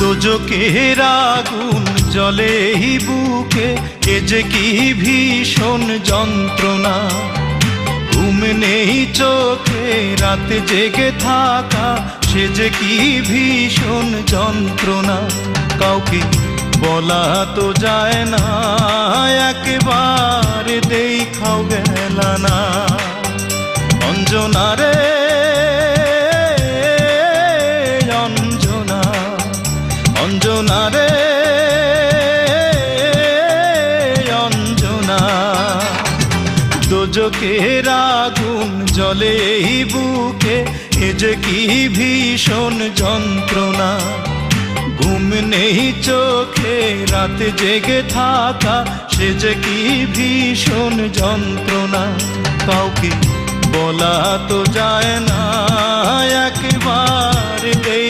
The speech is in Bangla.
দোজকের আগুন জ্বলে এই বুকে, এ যে কি ভীষণ যন্ত্রণা। ঘুম নেই চোখে রাতে জেগে থাকা, সে যে কি ভীষণ যন্ত্রণা। কাউকে বলা তো যায় না, একেবারে দেখাও গেল না। অঞ্জনা রে অঞ্জনা, অঞ্জনা রে অঞ্জনা। দোজকের আগুন জ্বলে এই বুকে, এ যে কি ভীষণ যন্ত্রণা। ঘুম নেই চোখে রাতে জেগে থাকা, সে যে কি ভীষণ যন্ত্রণা। কাউকে বলা তো যায় না, একেবারে